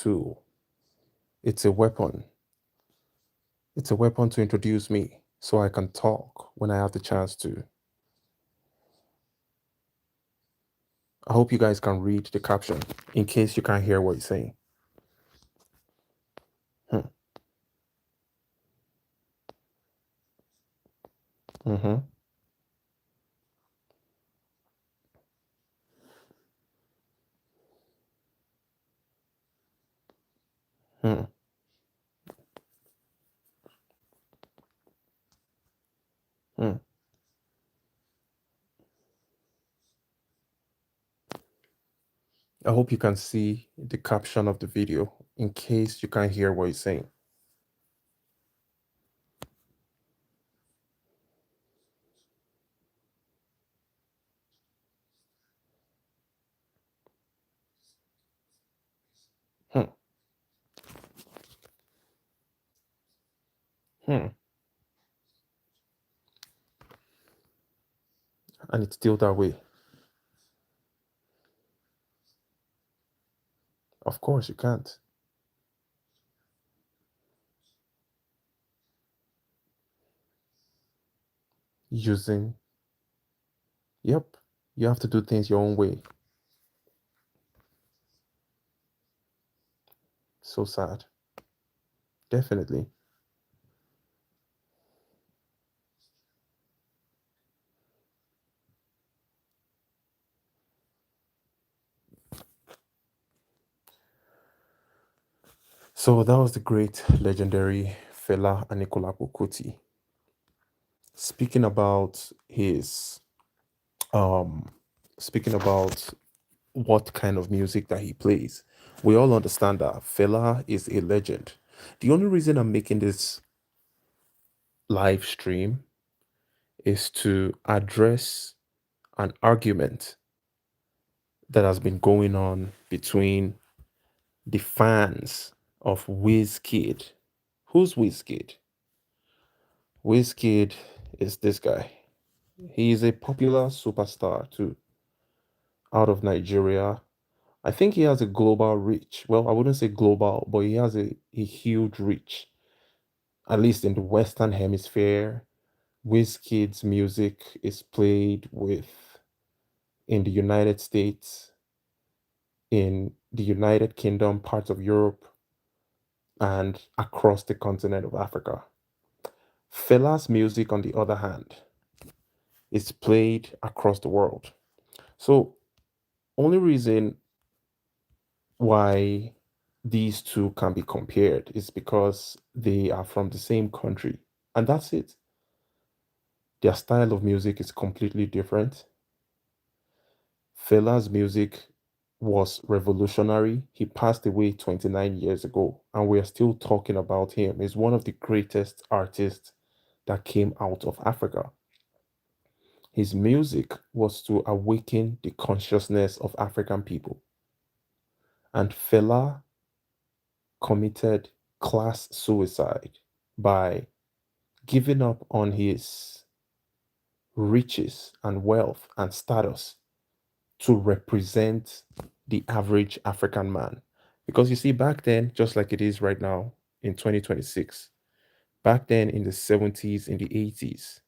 tool. It's a weapon. It's a weapon to introduce me so I can talk when I have the chance to. I hope you guys can read the caption in case you can't hear what he's saying. Hmm. Mm-hmm. Hmm. Hmm. I hope you can see the caption of the video in case you can't hear what he's saying. Hmm. Hmm. And it's still that way. Of course, you can't. Using, yep, you have to do things your own way. So sad. Definitely. So that was the great legendary Fela Anikulapo Kuti. Speaking about his um speaking about what kind of music that he plays, we all understand that Fela is a legend. The only reason I'm making this live stream is to address an argument that has been going on between the fans of Wizkid. Who's Wizkid? Wizkid is this guy. He is a popular superstar too, out of Nigeria. I think he has a global reach. Well, I wouldn't say global, but he has a huge reach, at least in the Western Hemisphere. Wizkid's music is played with in the United States, in the United Kingdom, parts of Europe, and across the continent of Africa. Fela's music, on the other hand, is played across the world. So, only reason why these two can be compared is because they are from the same country. And that's it. Their style of music is completely different. Fela's music was revolutionary. He passed away 29 years ago, and we are still talking about him. He's one of the greatest artists that came out of Africa. His music was to awaken the consciousness of African people. And Fela committed class suicide by giving up on his riches and wealth and status to represent the average African man. Because you see, back then, just like it is right now in 2026, back then in the 70s, in the 80s,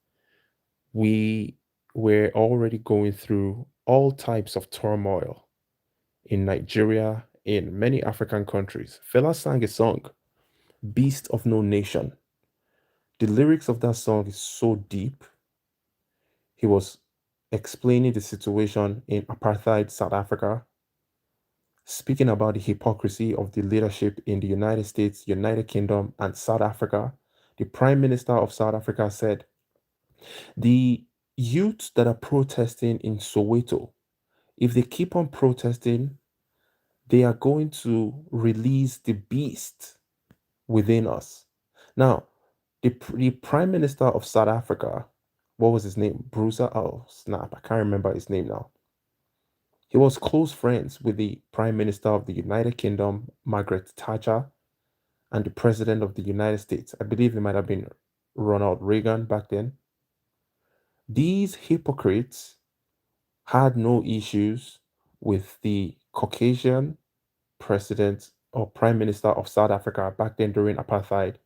we were already going through all types of turmoil in Nigeria, in many African countries. Fela sang a song, Beast of No Nation. The lyrics of that song is so deep. He was explaining the situation in apartheid South Africa, speaking about the hypocrisy of the leadership in the United States, United Kingdom, and South Africa. The Prime Minister of South Africa said, the youths that are protesting in Soweto, if they keep on protesting, they are going to release the beast within us. Now, the Prime Minister of South Africa, what was his name? Bruiser? Oh, snap. I can't remember his name now. He was close friends with the Prime Minister of the United Kingdom, Margaret Thatcher, and the President of the United States. I believe it might have been Ronald Reagan back then. These hypocrites had no issues with the Caucasian president or Prime Minister of South Africa back then during apartheid,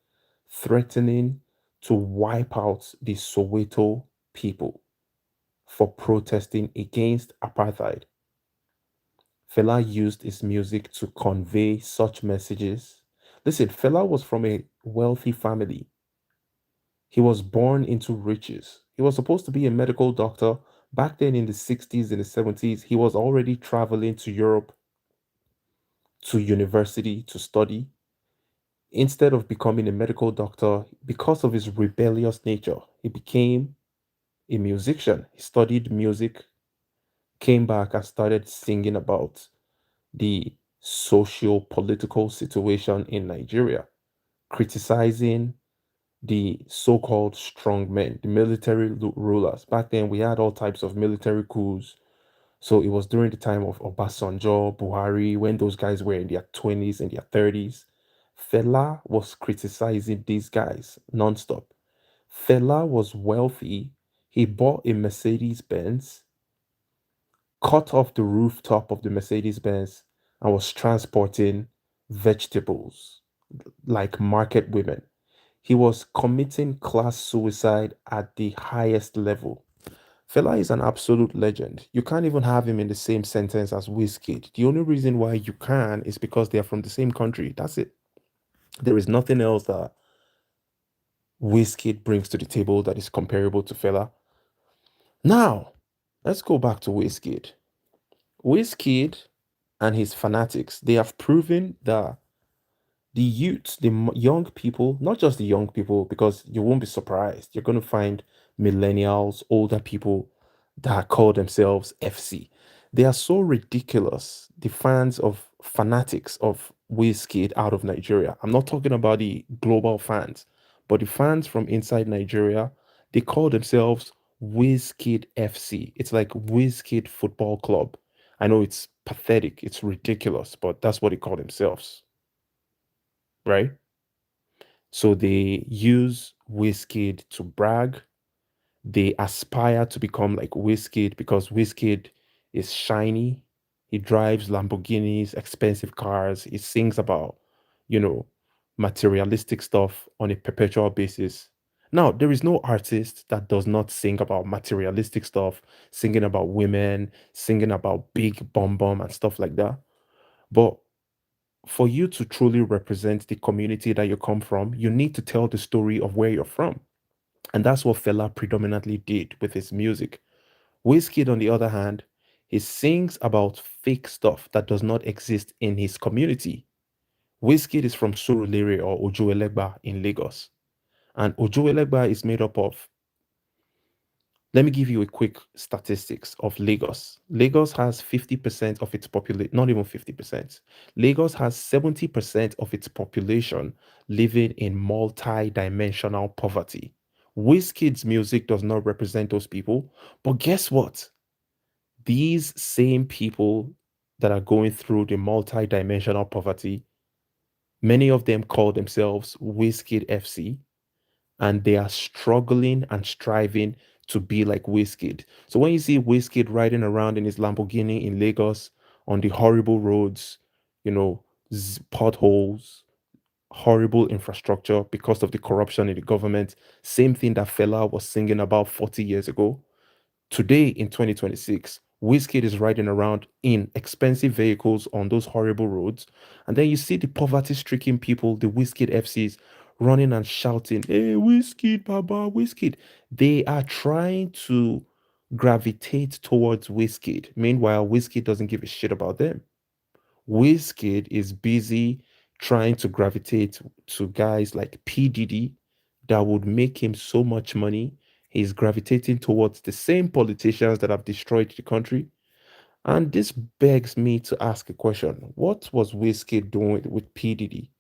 threatening to wipe out the Soweto people for protesting against apartheid. Fela used his music to convey such messages. Listen, Fela was from a wealthy family. He was born into riches. He was supposed to be a medical doctor. Back then in the 60s and the 70s, he was already traveling to Europe to university to study. Instead of becoming a medical doctor, because of his rebellious nature, he became a musician. He studied music, came back and started singing about the socio political situation in Nigeria, criticizing the so called strongmen, the military rulers. Back then, we had all types of military coups. So it was during the time of Obasanjo, Buhari, when those guys were in their 20s and their 30s. Fela was criticizing these guys nonstop. Fela was wealthy. He bought a Mercedes Benz, cut off the rooftop of the Mercedes Benz, and was transporting vegetables like market women. He was committing class suicide at the highest level. Fela is an absolute legend. You can't even have him in the same sentence as Wizkid. The only reason why you can is because they are from the same country. That's it. There is nothing else that Wizkid brings to the table that is comparable to Fela. Now, let's go back to Wizkid. Wizkid and his fanatics, they have proven that the youth, the young people, not just the young people, because you won't be surprised. You're going to find millennials, older people that call themselves FC. They are so ridiculous, the fans of fanatics of Wizkid out of Nigeria. I'm not talking about the global fans, but the fans from inside Nigeria, they call themselves Wizkid FC. It's like Wizkid Football Club. I know it's pathetic, it's ridiculous, but that's what they call themselves, right? So they use Wizkid to brag. They aspire to become like Wizkid because Wizkid is shiny. He drives Lamborghinis, expensive cars. He sings about, you know, materialistic stuff on a perpetual basis. Now, there is no artist that does not sing about materialistic stuff, singing about women, singing about big bum bum and stuff like that. But for you to truly represent the community that you come from, you need to tell the story of where you're from. And that's what Fela predominantly did with his music. Wizkid, on the other hand, he sings about fake stuff that does not exist in his community. Wizkid is from Surulere or Ojuelegba in Lagos. And Ojuelegba is made up of, let me give you a quick statistics of Lagos. Lagos has 50% of its population, not even 50%. Lagos has 70% of its population living in multi-dimensional poverty. Wizkid's music does not represent those people, but guess what? These same people that are going through the multi-dimensional poverty, many of them call themselves Wizkid FC, and they are struggling and striving to be like Wizkid. So when you see Wizkid riding around in his Lamborghini in Lagos on the horrible roads, you know, potholes, horrible infrastructure because of the corruption in the government, same thing that Fela was singing about 40 years ago. Today in 2026, Wizkid is riding around in expensive vehicles on those horrible roads. And then you see the poverty stricken people, the Wizkid FCs, running and shouting, "Hey, Wizkid, Baba, Wizkid." They are trying to gravitate towards Wizkid. Meanwhile, Wizkid doesn't give a shit about them. Wizkid is busy trying to gravitate to guys like P. Diddy that would make him so much money. He's gravitating towards the same politicians that have destroyed the country. And this begs me to ask a question. What was Wizkid doing with P. Diddy?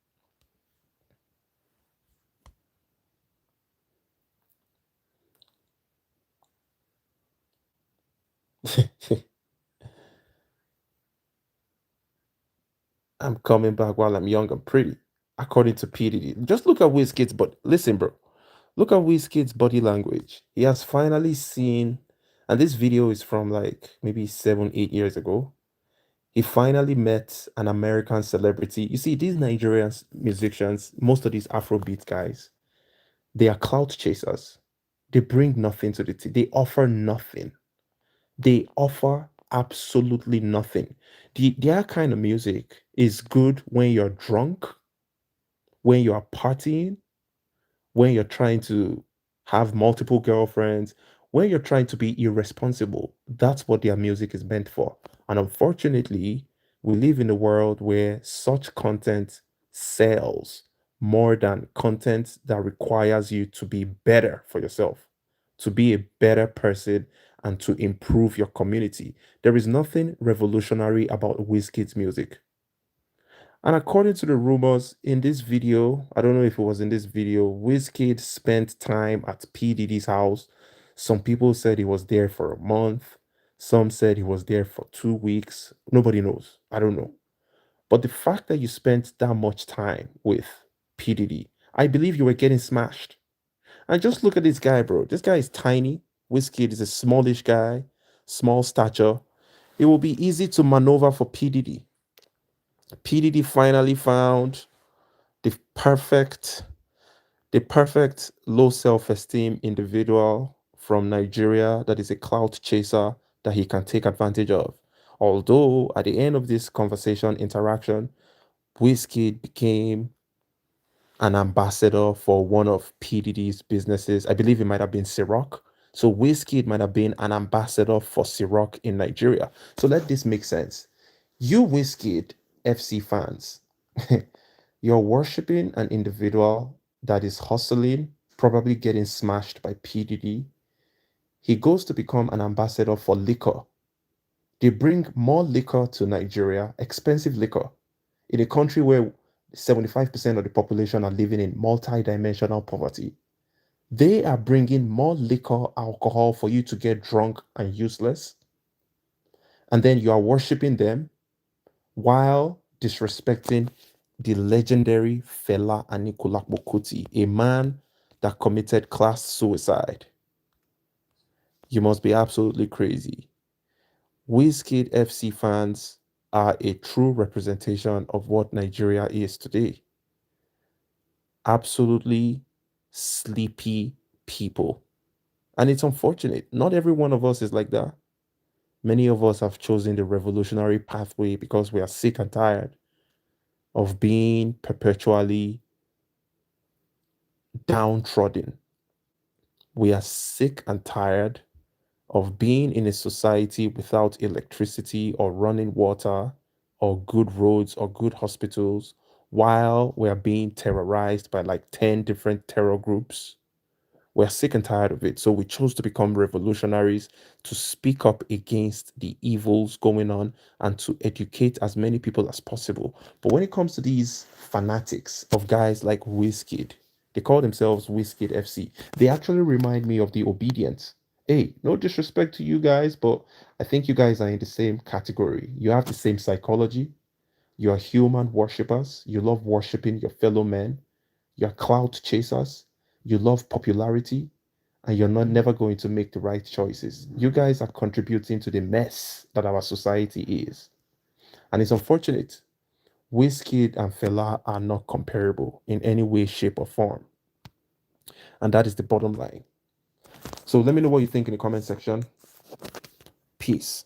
I'm coming back while I'm young and pretty, according to P. Diddy. Just look at Wizkid's, but listen, bro. Look at Wizkid's body language. He has finally seen, and this video is from like maybe 7, 8 years ago. He finally met an American celebrity. You see, these Nigerian musicians, most of these Afrobeat guys, they are clout chasers. They bring nothing to the table. They offer nothing. They offer absolutely nothing. Their kind of music is good when you're drunk, when you're partying, when you're trying to have multiple girlfriends, when you're trying to be irresponsible. That's what their music is meant for. And unfortunately, we live in a world where such content sells more than content that requires you to be better for yourself, to be a better person, and to improve your community. There is nothing revolutionary about Wizkid's music. And according to the rumors in this video, I don't know if it was in this video, Wizkid spent time at P. Diddy's house. Some people said he was there for a month. Some said he was there for 2 weeks. Nobody knows. I don't know. But the fact that you spent that much time with P. Diddy, I believe you were getting smashed. And just look at this guy, bro. This guy is tiny. Wizkid is a smallish guy, small stature. It will be easy to maneuver for P. Diddy. P. Diddy finally found the perfect low self-esteem individual from Nigeria that is a clout chaser that he can take advantage of. Although at the end of this conversation interaction, Wizkid became an ambassador for one of PDD's businesses. I believe it might have been Ciroc. So Wizkid might have been an ambassador for Ciroc in Nigeria. So let this make sense. You Wizkid FC fans, you're worshiping an individual that is hustling, probably getting smashed by PDD. He goes to become an ambassador for liquor. They bring more liquor to Nigeria, expensive liquor, in a country where 75% of the population are living in multi-dimensional poverty. They are bringing more liquor, alcohol for you to get drunk and useless. And then you are worshiping them while disrespecting the legendary Fela Anikulapo Kuti, a man that committed class suicide. You must be absolutely crazy. Wizkid FC fans are a true representation of what Nigeria is today. Absolutely sleepy people. And it's unfortunate. Not every one of us is like that. Many of us have chosen the revolutionary pathway because we are sick and tired of being perpetually downtrodden. We are sick and tired of being in a society without electricity or running water or good roads or good hospitals while we are being terrorized by like 10 different terror groups. We're sick and tired of it. So we chose to become revolutionaries to speak up against the evils going on and to educate as many people as possible. But when it comes to these fanatics of guys like Wizkid, they call themselves Wizkid FC. They actually remind me of the Obedience. Hey, no disrespect to you guys, but I think you guys are in the same category. You have the same psychology. You're human worshippers. You love worshiping your fellow men. You're clout chasers. You love popularity and you're not never going to make the right choices. You guys are contributing to the mess that our society is. And it's unfortunate. Wizkid and Fela are not comparable in any way, shape, or form. And that is the bottom line. So let me know what you think in the comment section. Peace.